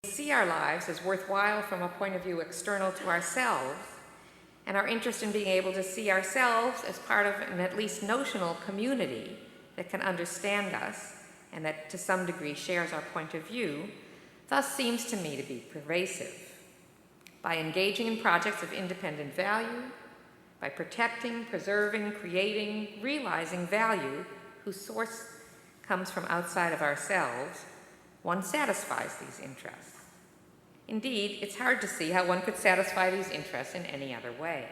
see our lives as worthwhile from a point of view external to ourselves, and our interest in being able to see ourselves as part of an at least notional community that can understand us and that to some degree shares our point of view, thus seems to me to be pervasive. By engaging in projects of independent value, by protecting, preserving, creating, realizing value whose source comes from outside of ourselves, one satisfies these interests. Indeed, it's hard to see how one could satisfy these interests in any other way.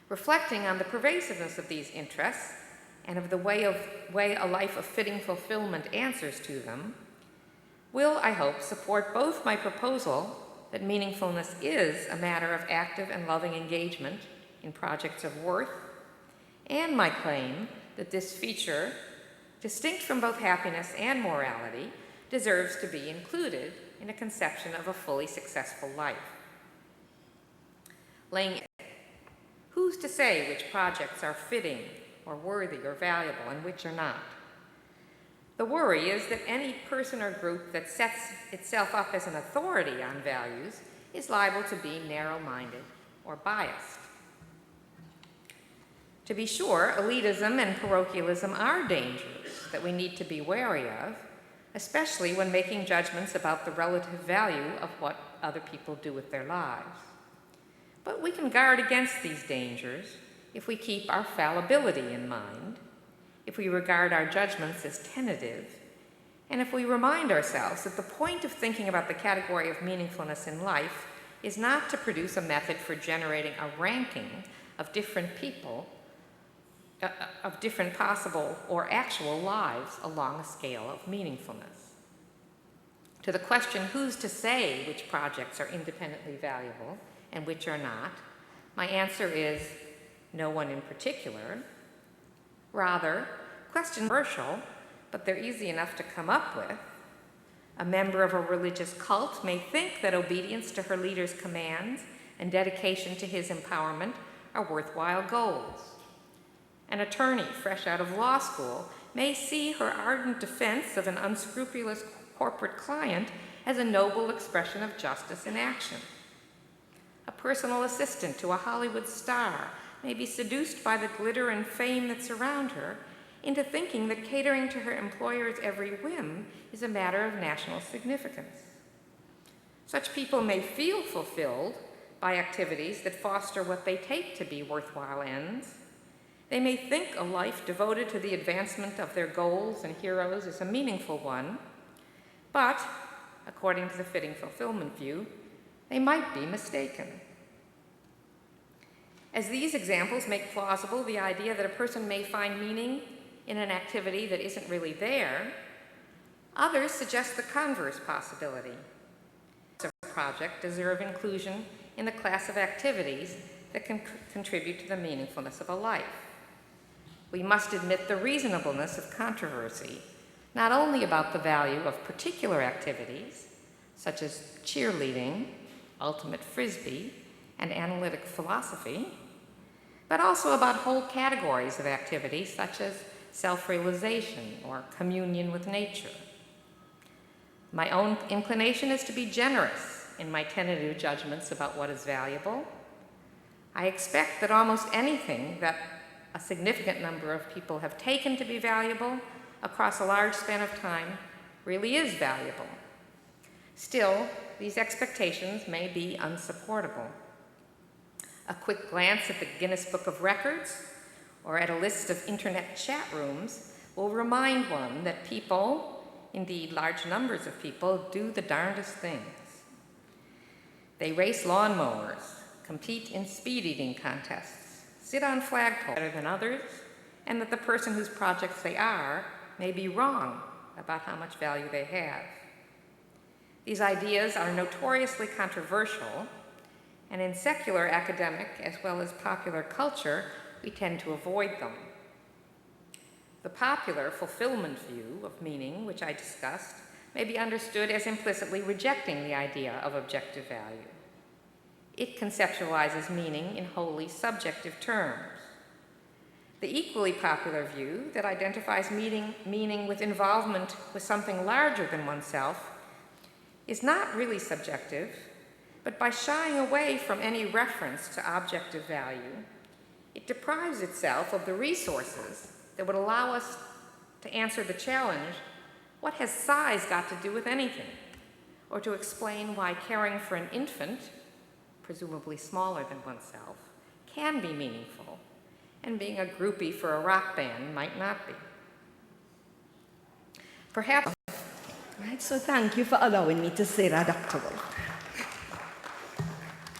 Reflecting on the pervasiveness of these interests and of the way a life of fitting fulfillment answers to them, will, I hope, support both my proposal that meaningfulness is a matter of active and loving engagement in projects of worth, and my claim that this feature, distinct from both happiness and morality, deserves to be included in a conception of a fully successful life. Who's to say which projects are fitting or worthy or valuable and which are not? The worry is that any person or group that sets itself up as an authority on values is liable to be narrow-minded or biased. To be sure, elitism and parochialism are dangers that we need to be wary of, especially when making judgments about the relative value of what other people do with their lives. But we can guard against these dangers if we keep our fallibility in mind, if we regard our judgments as tentative, and if we remind ourselves that the point of thinking about the category of meaningfulness in life is not to produce a method for generating a ranking of different people, of different possible or actual lives along a scale of meaningfulness. To the question, who's to say which projects are independently valuable and which are not, my answer is no one in particular. Rather, questions are controversial, but they're easy enough to come up with. A member of a religious cult may think that obedience to her leader's commands and dedication to his empowerment are worthwhile goals. An attorney fresh out of law school may see her ardent defense of an unscrupulous corporate client as a noble expression of justice in action. A personal assistant to a Hollywood star may be seduced by the glitter and fame that surround her into thinking that catering to her employer's every whim is a matter of national significance. Such people may feel fulfilled by activities that foster what they take to be worthwhile ends. They may think a life devoted to the advancement of their goals and heroes is a meaningful one, but, according to the fitting fulfillment view, they might be mistaken. As these examples make plausible the idea that a person may find meaning in an activity that isn't really there, others suggest the converse possibility. A project deserve inclusion in the class of activities that can contribute to the meaningfulness of a life. We must admit the reasonableness of controversy, not only about the value of particular activities, such as cheerleading, ultimate frisbee, and analytic philosophy, but also about whole categories of activities such as self-realization or communion with nature. My own inclination is to be generous in my tentative judgments about what is valuable. I expect that almost anything that a significant number of people have taken to be valuable across a large span of time really is valuable. Still, these expectations may be unsupportable. A quick glance at the Guinness Book of Records or at a list of internet chat rooms will remind one that people, indeed large numbers of people, do the darndest things. They race lawnmowers, compete in speed eating contests, sit on flagpoles better than others, and that the person whose projects they are may be wrong about how much value they have. These ideas are notoriously controversial, and in secular academic as well as popular culture, we tend to avoid them. The popular fulfillment view of meaning, which I discussed, may be understood as implicitly rejecting the idea of objective value. It conceptualizes meaning in wholly subjective terms. The equally popular view that identifies meaning with involvement with something larger than oneself is not really subjective, but by shying away from any reference to objective value, it deprives itself of the resources that would allow us to answer the challenge, what has size got to do with anything? Or to explain why caring for an infant, presumably smaller than oneself, can be meaningful, and being a groupie for a rock band might not be. Perhaps. Right, so thank you for allowing me to say that, Dr. Wolf.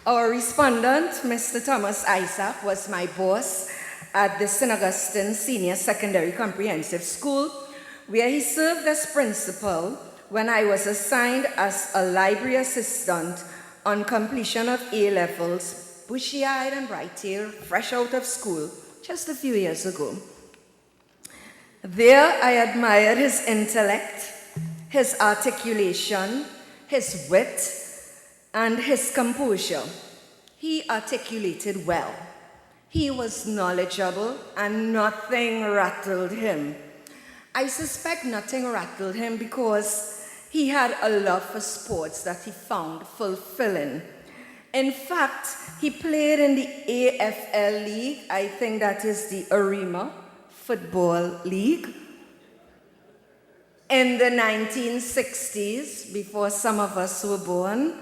Our respondent, Mr. Thomas Isaac, was my boss at the St. Augustine Senior Secondary Comprehensive School, where he served as principal when I was assigned as a library assistant on completion of A-levels, bushy-eyed and bright-tailed, fresh out of school, just a few years ago. There I admired his intellect, his articulation, his wit, and his composure. He articulated well. He was knowledgeable, and nothing rattled him. I suspect nothing rattled him because he had a love for sports that he found fulfilling. In fact, he played in the AFL League. I think that is the Arima Football League. In the 1960s, before some of us were born,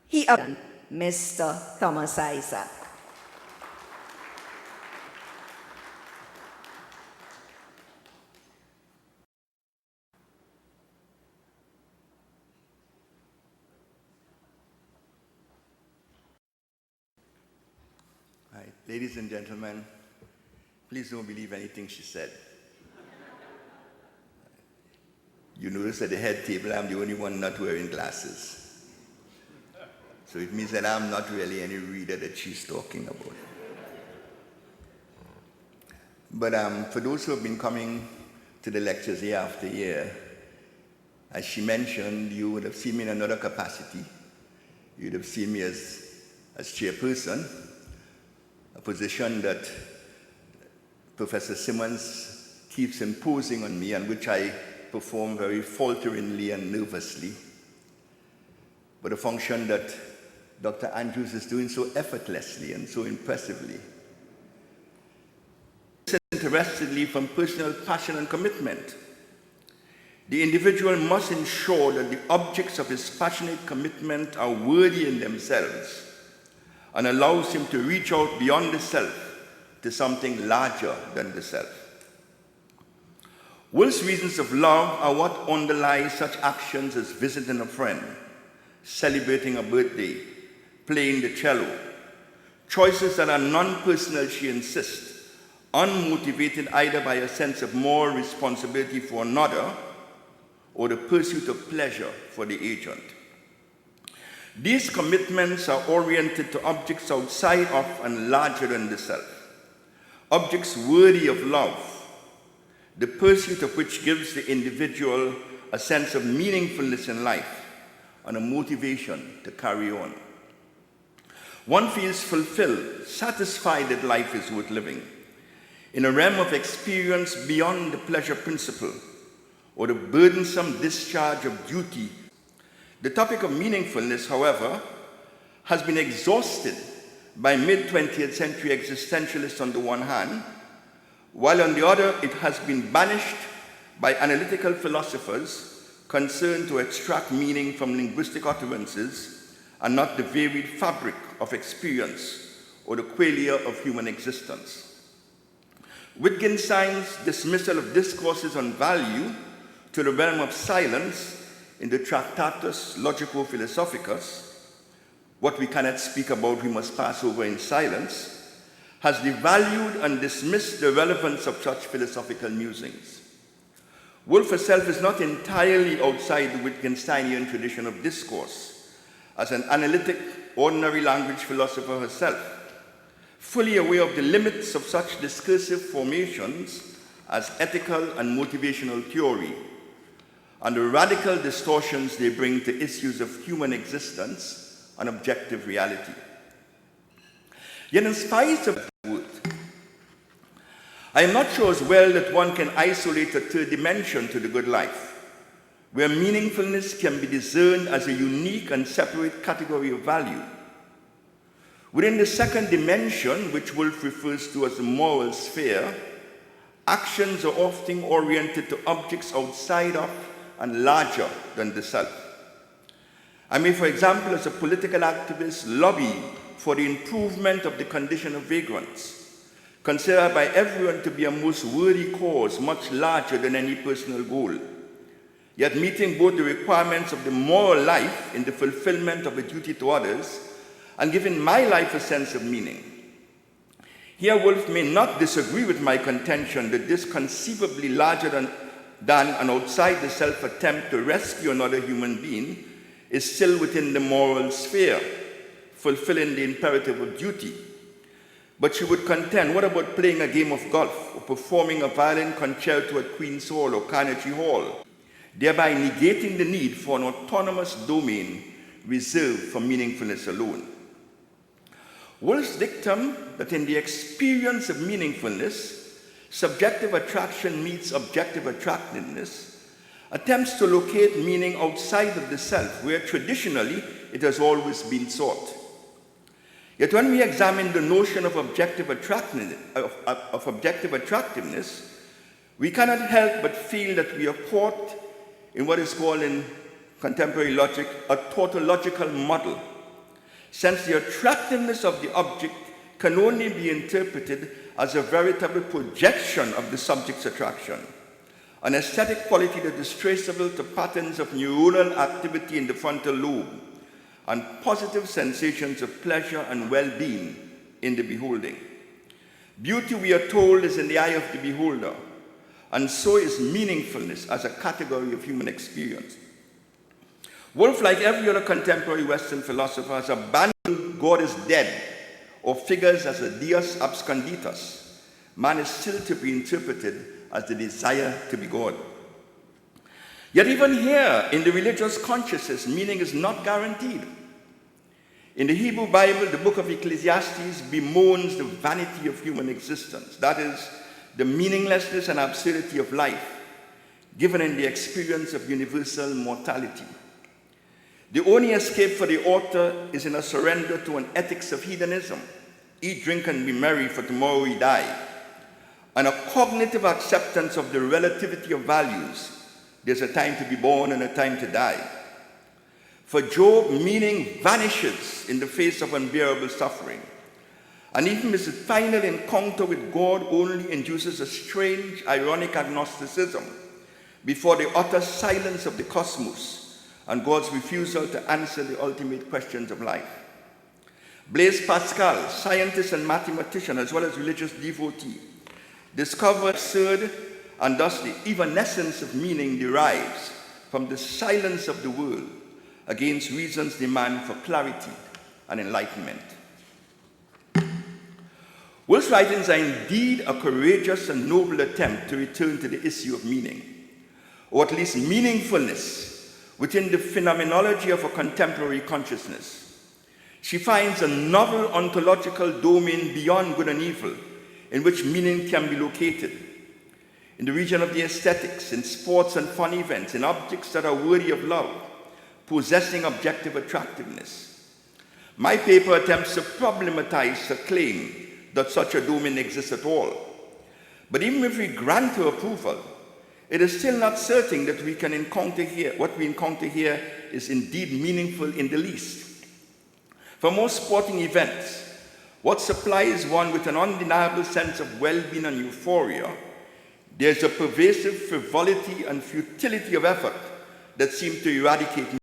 he Mr. Thomas Isaac. Right. Ladies and gentlemen, please don't believe anything she said. You notice at the head table, I'm the only one not wearing glasses. So it means that I'm not really any reader that she's talking about. But for those who have been coming to the lectures year after year, as she mentioned, you would have seen me in another capacity. You would have seen me as chairperson, a position that Professor Simmons keeps imposing on me and which I perform very falteringly and nervously, but a function that Dr. Andrews is doing so effortlessly and so impressively. Disinterestedly from personal passion and commitment. The individual must ensure that the objects of his passionate commitment are worthy in themselves and allows him to reach out beyond the self to something larger than the self. Will's reasons of love are what underlie such actions as visiting a friend, celebrating a birthday, playing the cello, choices that are non-personal, she insists, unmotivated either by a sense of moral responsibility for another or the pursuit of pleasure for the agent. These commitments are oriented to objects outside of and larger than the self, objects worthy of love, the pursuit of which gives the individual a sense of meaningfulness in life and a motivation to carry on. One feels fulfilled, satisfied that life is worth living, in a realm of experience beyond the pleasure principle or the burdensome discharge of duty. The topic of meaningfulness, however, has been exhausted by mid-20th century existentialists on the one hand, while on the other it has been banished by analytical philosophers concerned to extract meaning from linguistic utterances and not the varied fabric of experience or the qualia of human existence. Wittgenstein's dismissal of discourses on value to the realm of silence in the Tractatus Logico-Philosophicus, what we cannot speak about we must pass over in silence, has devalued and dismissed the relevance of such philosophical musings. Woolf herself is not entirely outside the Wittgensteinian tradition of discourse, as an analytic, ordinary language philosopher herself, fully aware of the limits of such discursive formations as ethical and motivational theory, and the radical distortions they bring to issues of human existence and objective reality. Yet in spite of that worth, I am not sure as well that one can isolate a third dimension to the good life, where meaningfulness can be discerned as a unique and separate category of value. Within the second dimension, which Wolff refers to as the moral sphere, actions are often oriented to objects outside of and larger than the self. I may, for example, as a political activist, lobby for the improvement of the condition of vagrants, considered by everyone to be a most worthy cause, much larger than any personal goal, yet meeting both the requirements of the moral life in the fulfillment of a duty to others and giving my life a sense of meaning. Here, Wolff may not disagree with my contention that this conceivably larger than an outside the self attempt to rescue another human being is still within the moral sphere, fulfilling the imperative of duty. But she would contend, what about playing a game of golf or performing a violin concerto at Queen's Hall or Carnegie Hall, thereby negating the need for an autonomous domain reserved for meaningfulness alone? Wolff's dictum that in the experience of meaningfulness, subjective attraction meets objective attractiveness attempts to locate meaning outside of the self, where traditionally it has always been sought. Yet when we examine the notion of objective attractiveness, we cannot help but feel that we are caught in what is called in contemporary logic a tautological muddle, since the attractiveness of the object can only be interpreted as a veritable projection of the subject's attraction, an aesthetic quality that is traceable to patterns of neuronal activity in the frontal lobe and positive sensations of pleasure and well-being in the beholding. Beauty, we are told, is in the eye of the beholder, and so is meaningfulness as a category of human experience. Wolff, like every other contemporary Western philosopher, has abandoned God is dead or figures as a Deus absconditus. Man is still to be interpreted as the desire to be God. Yet even here, in the religious consciousness, meaning is not guaranteed. In the Hebrew Bible, the book of Ecclesiastes bemoans the vanity of human existence, that is, the meaninglessness and absurdity of life, given in the experience of universal mortality. The only escape for the author is in a surrender to an ethics of hedonism. Eat, drink, and be merry, for tomorrow we die. And a cognitive acceptance of the relativity of values. There's a time to be born and a time to die. For Job, meaning vanishes in the face of unbearable suffering. And even his final encounter with God only induces a strange, ironic agnosticism before the utter silence of the cosmos and God's refusal to answer the ultimate questions of life. Blaise Pascal, scientist and mathematician as well as religious devotee, discovered absurd and thus the evanescence of meaning derives from the silence of the world against reason's demand for clarity and enlightenment. Wolff's writings are indeed a courageous and noble attempt to return to the issue of meaning, or at least meaningfulness, within the phenomenology of a contemporary consciousness. She finds a novel ontological domain beyond good and evil in which meaning can be located. In the region of the aesthetics, in sports and fun events, in objects that are worthy of love, possessing objective attractiveness. My paper attempts to problematize the claim that such a domain exists at all. But even if we grant her approval, it is still not certain that we can encounter here, what we encounter here is indeed meaningful in the least. For most sporting events, what supplies one with an undeniable sense of well-being and euphoria, there's a pervasive frivolity and futility of effort that seem to eradicate